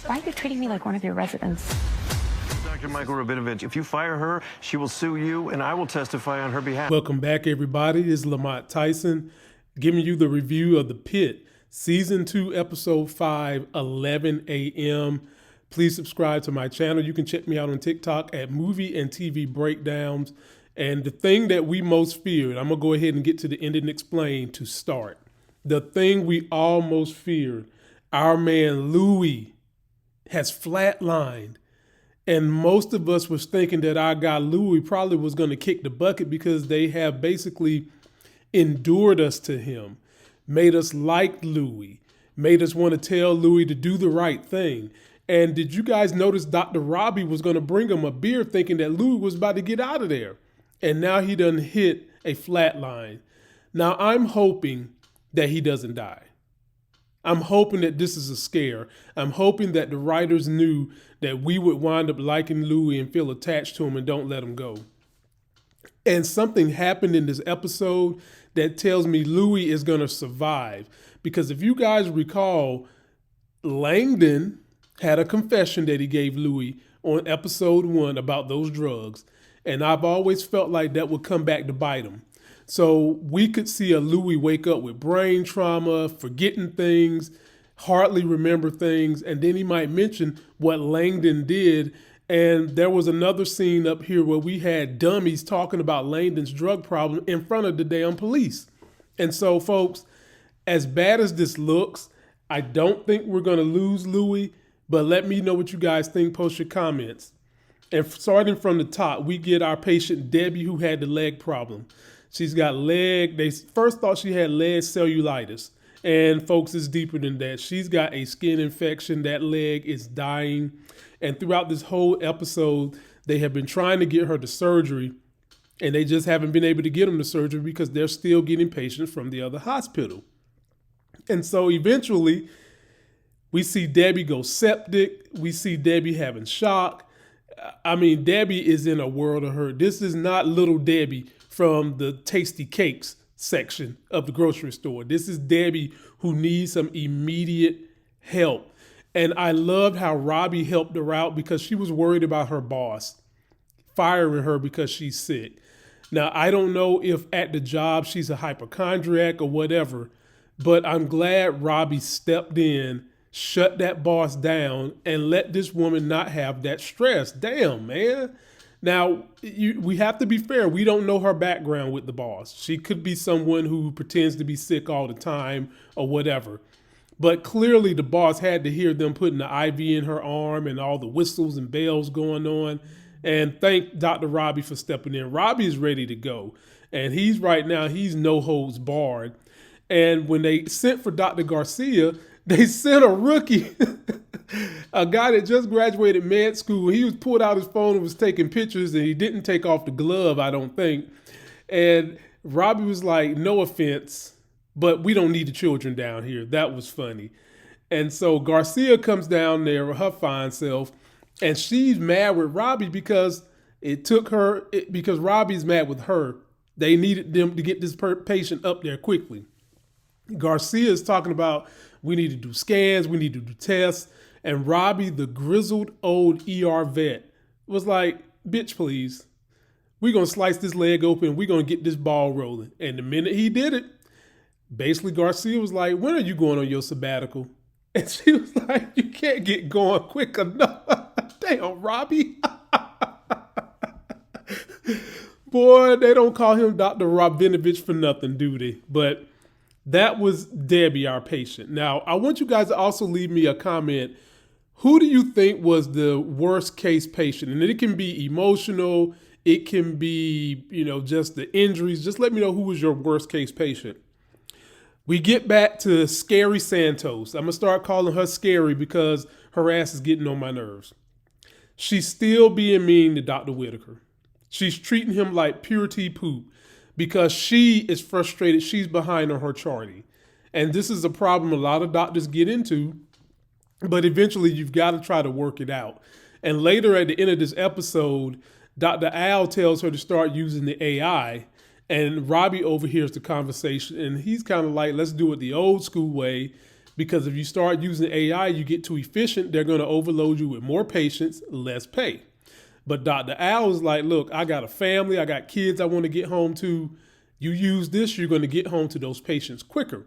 Why are you treating me like one of your residents? Dr. Michael Rabinovich, if you fire her, she will sue you, and I will testify on her behalf. Welcome back, everybody. This is Lamont Tyson giving you the review of the PITT, Season 2, Episode 5, 11 a.m. Please subscribe to my channel. You can check me out on TikTok at Movie and TV Breakdowns. And the thing that we most feared, I'm going to go ahead and get to the end and explain to start. The thing we all most feared, our man Louie has flatlined. And most of us was thinking that our guy Louie probably was going to kick the bucket because they have basically endured us to him, made us like Louie, made us want to tell Louie to do the right thing. And did you guys notice Dr. Robbie was going to bring him a beer thinking that Louie was about to get out of there? And now he done hit a flatline. Now I'm hoping that he doesn't die. I'm hoping that this is a scare. I'm hoping that the writers knew that we would wind up liking Louie and feel attached to him and don't let him go. And something happened in this episode that tells me Louie is going to survive. Because if you guys recall, Langdon had a confession that he gave Louie on episode 1 about those drugs. And I've always felt like that would come back to bite him. So we could see a Louie wake up with brain trauma, forgetting things, hardly remember things, and then he might mention what Langdon did. And there was another scene up here where we had dummies talking about Langdon's drug problem in front of the damn police. And so, folks, as bad as this looks, I don't think we're going to lose Louie, but let me know what you guys think. Post your comments. And starting from the top, we get our patient Debbie, who had the leg problem. She's got they first thought she had leg cellulitis. And folks, it's deeper than that. She's got a skin infection. That leg is dying. And throughout this whole episode, they have been trying to get her to surgery. And they just haven't been able to get them to surgery because they're still getting patients from the other hospital. And so eventually, we see Debbie go septic. We see Debbie having shock. I mean, Debbie is in a world of hurt. This is not little Debbie from the tasty cakes section of the grocery store. This is Debbie who needs some immediate help. And I loved how Robbie helped her out because she was worried about her boss firing her because she's sick. Now, I don't know if at the job she's a hypochondriac or whatever, but I'm glad Robbie stepped in, shut that boss down, and let this woman not have that stress. Damn, man. Now, we have to be fair. We don't know her background with the boss. She could be someone who pretends to be sick all the time or whatever. But clearly the boss had to hear them putting the IV in her arm and all the whistles and bells going on. And thank Dr. Robbie for stepping in. Robbie is ready to go. And he's no holds barred. And when they sent for Dr. Garcia, they sent a rookie, a guy that just graduated med school. He was pulled out his phone and was taking pictures, and he didn't take off the glove, I don't think. And Robbie was like, no offense, but we don't need the children down here. That was funny. And so Garcia comes down there with her fine self, and she's mad with Robbie because because Robbie's mad with her. They needed them to get this patient up there quickly. Garcia is talking about we need to do scans, we need to do tests. And Robbie, the grizzled old ER vet, was like, bitch, please. We're going to slice this leg open. We're going to get this ball rolling. And the minute he did it, basically Garcia was like, when are you going on your sabbatical? And she was like, you can't get going quick enough. Damn, Robbie. Boy, they don't call him Dr. Rabinovich for nothing, do they? But that was Debbie, our patient. Now, I want you guys to also leave me a comment. Who do you think was the worst case patient? And it can be emotional. It can be, just the injuries. Just let me know who was your worst case patient. We get back to Scary Santos. I'm going to start calling her Scary because her ass is getting on my nerves. She's still being mean to Dr. Whitaker. She's treating him like purity poop because she is frustrated. She's behind on her charting. And this is a problem a lot of doctors get into, but eventually you've got to try to work it out. And later at the end of this episode, Dr. Al tells her to start using the AI, and Robbie overhears the conversation, and he's kind of like, let's do it the old school way. because if you start using AI, you get too efficient, they're going to overload you with more patients, less pay. But Dr. Al is like, look, I got a family, I got kids I want to get home to. You use this, you're going to get home to those patients quicker.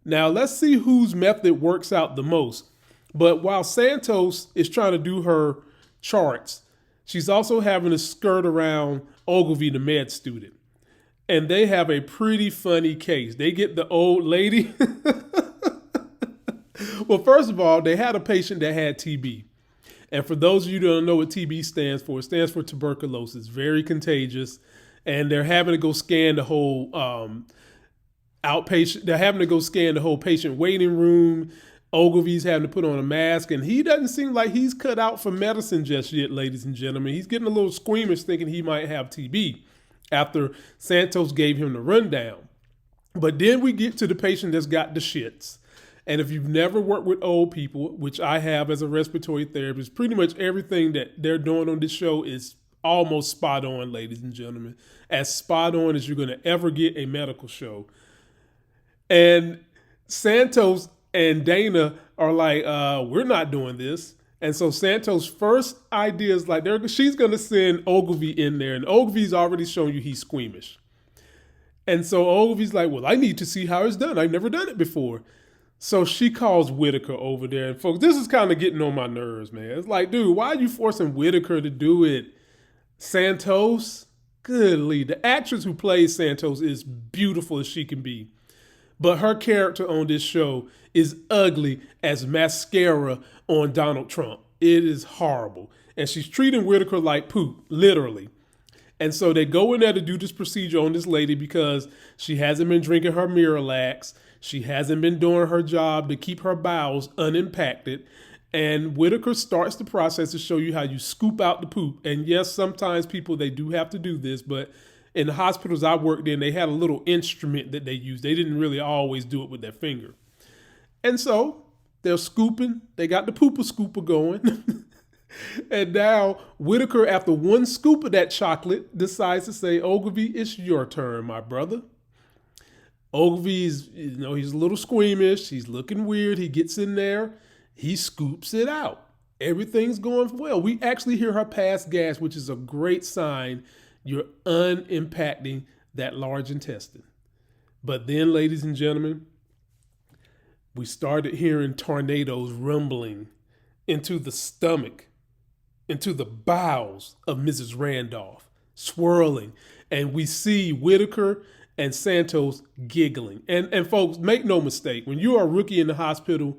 Now, let's see whose method works out the most. But while Santos is trying to do her charts, she's also having to skirt around Oglevie, the med student. And they have a pretty funny case. They get the old lady. Well, first of all, they had a patient that had TB. And for those of you who don't know what TB stands for, it stands for tuberculosis, very contagious. And they're having to go scan the whole outpatient. They're having to go scan the whole patient waiting room. Oglevie's having to put on a mask, and he doesn't seem like he's cut out for medicine just yet, ladies and gentlemen. He's getting a little squeamish thinking he might have TB after Santos gave him the rundown. But then we get to the patient that's got the shits. And if you've never worked with old people, which I have as a respiratory therapist, pretty much everything that they're doing on this show is almost spot on, ladies and gentlemen. As spot on as you're going to ever get a medical show. And Santos and Dana are like, we're not doing this. And so Santos' first idea is like, she's going to send Oglevie in there. And Oglevie's already shown you he's squeamish. And so Oglevie's like, well, I need to see how it's done. I've never done it before. So she calls Whitaker over there. And folks, this is kind of getting on my nerves, man. It's like, dude, why are you forcing Whitaker to do it? Santos? Goodly. The actress who plays Santos is beautiful as she can be. But her character on this show is ugly as mascara on Donald Trump. It is horrible. And she's treating Whitaker like poop, literally. And so they go in there to do this procedure on this lady because she hasn't been drinking her Miralax. She hasn't been doing her job to keep her bowels unimpacted. And Whitaker starts the process to show you how you scoop out the poop. And yes, sometimes people, they do have to do this, but in the hospitals I worked in, they had a little instrument that they used. They didn't really always do it with their finger. And so they're scooping. They got the pooper scooper going. And now Whitaker, after one scoop of that chocolate, decides to say, Oglevie, it's your turn, my brother. Oglevie's, he's a little squeamish. He's looking weird. He gets in there. He scoops it out. Everything's going well. We actually hear her pass gas, which is a great sign you're unimpacting that large intestine. But then, ladies and gentlemen, we started hearing tornadoes rumbling into the stomach, into the bowels of Mrs. Randolph, swirling. And we see Whitaker and Santos giggling. And folks, make no mistake, when you are a rookie in the hospital,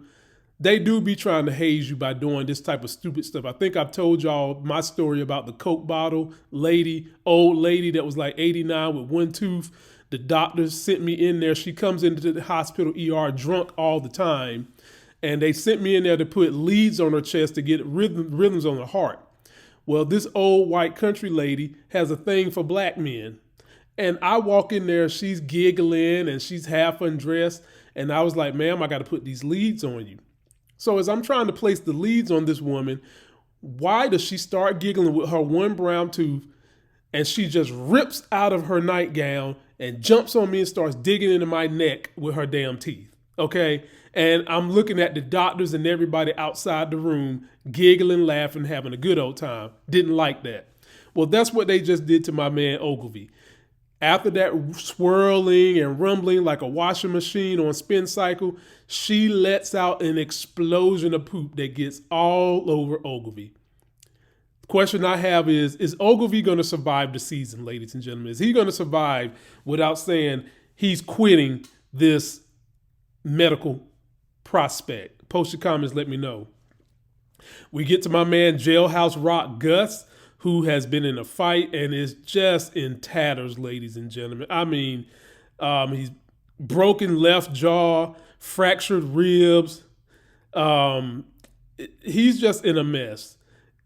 they do be trying to haze you by doing this type of stupid stuff. I think I've told y'all my story about the Coke bottle lady, old lady that was like 89 with one tooth. The doctors sent me in there. She comes into the hospital ER drunk all the time. And they sent me in there to put leads on her chest to get rhythms on her heart. Well, this old white country lady has a thing for black men. And I walk in there, she's giggling and she's half undressed. And I was like, ma'am, I got to put these leads on you. So as I'm trying to place the leads on this woman, why does she start giggling with her one brown tooth and she just rips out of her nightgown and jumps on me and starts digging into my neck with her damn teeth, okay? And I'm looking at the doctors and everybody outside the room, giggling, laughing, having a good old time. Didn't like that. Well, that's what they just did to my man Oglevie. After that swirling and rumbling like a washing machine on spin cycle, she lets out an explosion of poop that gets all over Oglevie. The question I have is Oglevie going to survive the season, ladies and gentlemen? Is he going to survive without saying he's quitting this medical prospect? Post your comments, let me know. We get to my man Jailhouse Rock Gus, who has been in a fight and is just in tatters, ladies and gentlemen. I mean, he's broken left jaw, fractured ribs. He's just in a mess.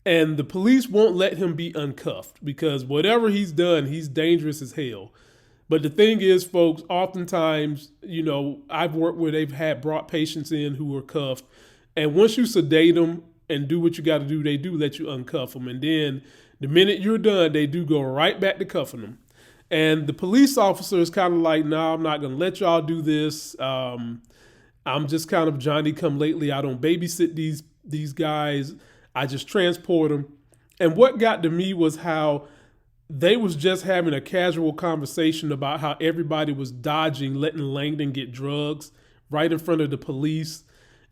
And the police won't let him be uncuffed because whatever he's done, he's dangerous as hell. But the thing is, folks, oftentimes, I've worked where they've brought patients in who were cuffed. And once you sedate them and do what you got to do, they do let you uncuff them. And then the minute you're done, they do go right back to cuffing them. And the police officer is kind of like, no, I'm not going to let y'all do this. I'm I'm just kind of Johnny come lately. I don't babysit these guys. I just transport them. And what got to me was how they was just having a casual conversation about how everybody was dodging, letting Layden get drugs right in front of the police.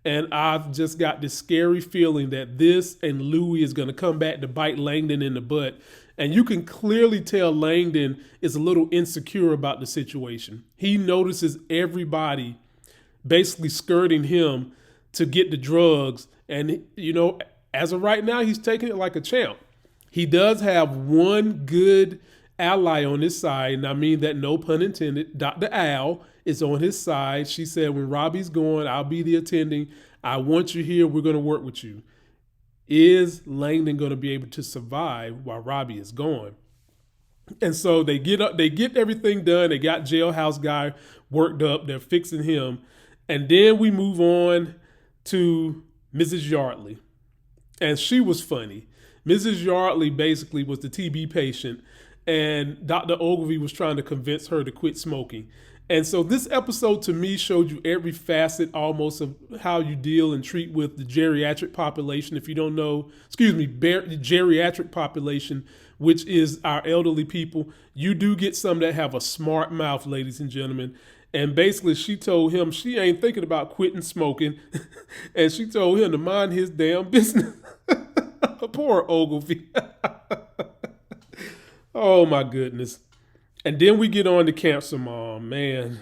And I've just got this scary feeling that this and Louie is going to come back to bite Layden in the butt. And you can clearly tell Layden is a little insecure about the situation. He notices everybody basically skirting him to get the drugs. And, you know, as of right now, he's taking it like a champ. He does have one good ally on his side, and I mean that no pun intended. Dr. Al is on his side. She said, when Robbie's gone, I'll be the attending. I want you here. We're going to work with you. Is Layden going to be able to survive while Robbie is gone? And so they get everything done. They got jailhouse guy worked up. They're fixing him. And then we move on to Mrs. Yardley. And she was funny. Mrs. Yardley basically was the TB patient, and Dr. Oglevie was trying to convince her to quit smoking. And so this episode to me showed you every facet almost of how you deal and treat with the geriatric population. If you don't know, geriatric population, which is our elderly people, you do get some that have a smart mouth, ladies and gentlemen. And basically she told him she ain't thinking about quitting smoking. And she told him to mind his damn business. Poor Oglevie. Oh my goodness. And then we get on to Cancer Mom. Man,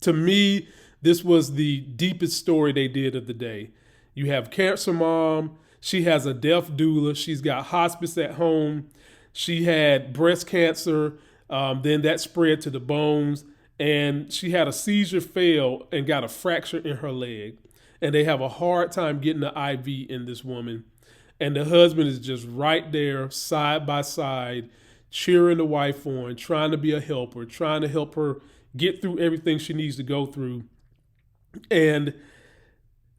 to me, this was the deepest story they did of the day. You have Cancer Mom. She has a deaf doula. She's got hospice at home. She had breast cancer. Then that spread to the bones. And she had a seizure fail and got a fracture in her leg. And they have a hard time getting the IV in this woman. And the husband is just right there, side by side, cheering the wife on, trying to be a helper, trying to help her get through everything she needs to go through. And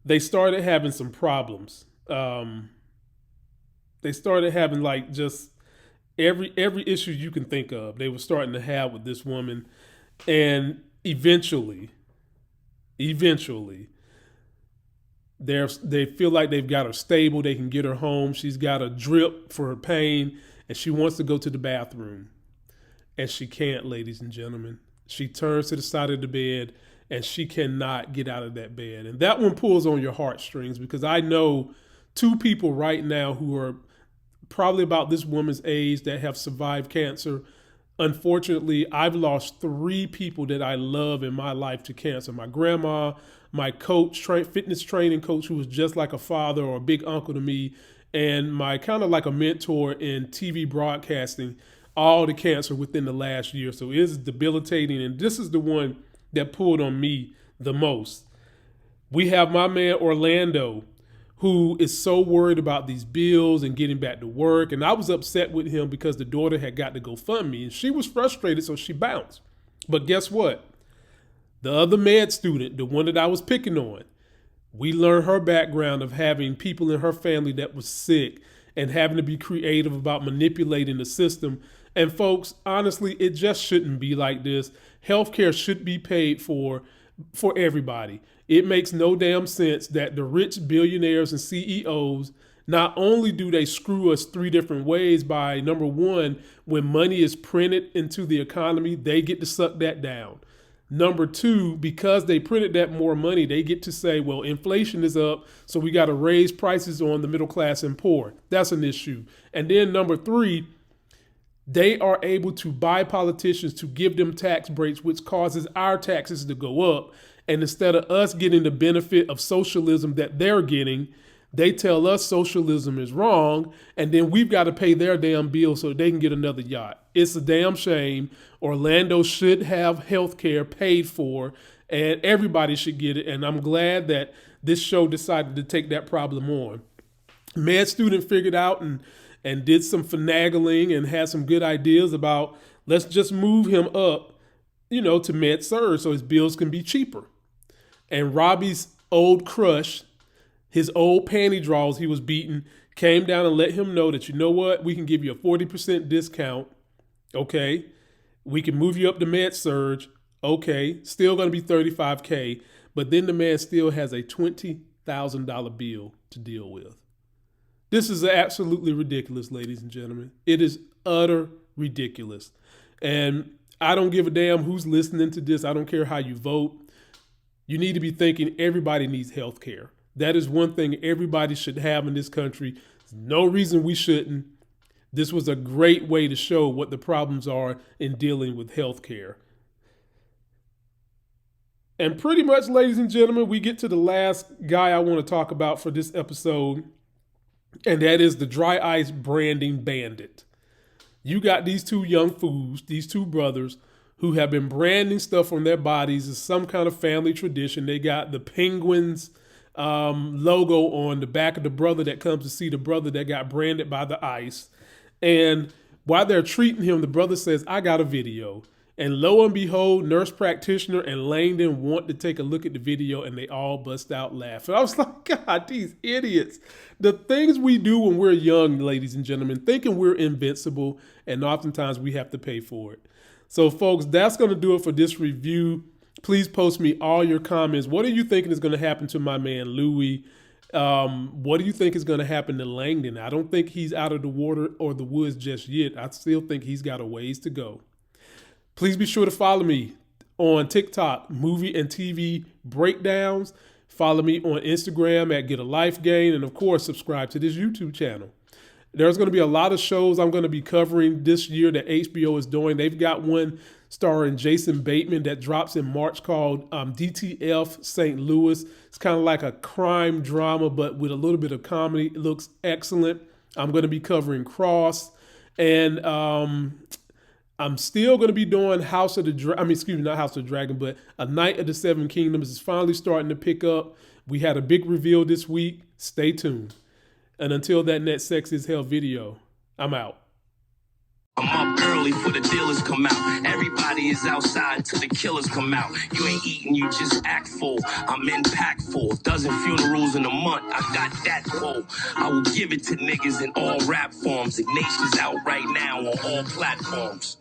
they started having some problems. They started having like just every issue you can think of, they were starting to have with this woman. And eventually, they feel like they've got her stable. They can get her home. She's got a drip for her pain, and she wants to go to the bathroom. And she can't, ladies and gentlemen. She turns to the side of the bed, and she cannot get out of that bed. And that one pulls on your heartstrings, because I know two people right now who are probably about this woman's age that have survived cancer. Unfortunately, I've lost 3 people that I love in my life to cancer. My grandma, my coach, fitness training coach, who was just like a father or a big uncle to me, and my kind of like a mentor in TV broadcasting, all the cancer within the last year. So it is debilitating, and this is the one that pulled on me the most. We have my man Orlando, who is so worried about these bills and getting back to work. And I was upset with him because the daughter had got to GoFundMe, and she was frustrated, so she bounced. But guess what? The other med student, the one that I was picking on, we learned her background of having people in her family that was sick and having to be creative about manipulating the system. And folks, honestly, it just shouldn't be like this. Healthcare should be paid for everybody. It makes no damn sense that the rich billionaires and CEOs, not only do they screw us 3 different ways by, number one, when money is printed into the economy, they get to suck that down. Number 2, because they printed that more money, they get to say, well, inflation is up, so we got to raise prices on the middle class and poor. That's an issue. And then number 3, they are able to buy politicians to give them tax breaks, which causes our taxes to go up. And instead of us getting the benefit of socialism that they're getting, they tell us socialism is wrong, and then we've got to pay their damn bill so they can get another yacht. It's a damn shame. Orlando should have health care paid for, and everybody should get it. And I'm glad that this show decided to take that problem on. Med student figured out and did some finagling and had some good ideas about, let's just move him up, to med surg so his bills can be cheaper. And Robbie's old crush, his old panty draws he was beating, came down and let him know that, you know what, we can give you a 40% discount. Okay. We can move you up to med surg. Okay. Still going to be $35K. but then the man still has a $20,000 bill to deal with. This is absolutely ridiculous, ladies and gentlemen. It is utter ridiculous. And I don't give a damn who's listening to this. I don't care how you vote. You need to be thinking everybody needs health care. That is one thing everybody should have in this country. There's no reason we shouldn't. This was a great way to show what the problems are in dealing with health care. And pretty much, ladies and gentlemen, we get to the last guy I want to talk about for this episode, and that is the dry ice branding bandit. You got these two young fools, these two brothers, who have been branding stuff on their bodies as some kind of family tradition. They got the Penguins logo on the back of the brother that comes to see the brother that got branded by the ice. And while they're treating him, the brother says, I got a video. And lo and behold, nurse practitioner and Layden want to take a look at the video, and they all bust out laughing. I was like, God, these idiots. The things we do when we're young, ladies and gentlemen, thinking we're invincible, and oftentimes we have to pay for it. So, folks, that's going to do it for this review. Please post me all your comments. What are you thinking is going to happen to my man, Louie? What do you think is going to happen to Layden? I don't think he's out of the water or the woods just yet. I still think he's got a ways to go. Please be sure to follow me on TikTok, Movie and TV Breakdowns. Follow me on Instagram at Get a Life Gain. And, of course, subscribe to this YouTube channel. There's going to be a lot of shows I'm going to be covering this year that HBO is doing. They've got one starring Jason Bateman that drops in March called DTF St. Louis. It's kind of like a crime drama, but with a little bit of comedy. It looks excellent. I'm going to be covering Cross. And I'm still going to be doing not House of the Dragon, but A Night of the Seven Kingdoms is finally starting to pick up. We had a big reveal this week. Stay tuned. And until that next Sex is Hell video, I'm out. I'm up early for the dealers come out. Everybody is outside till the killers come out. You ain't eating, you just act full. I'm impactful. Dozen funerals in a month, I got that quote. I will give it to niggas in all rap forms. Ignatius out right now on all platforms.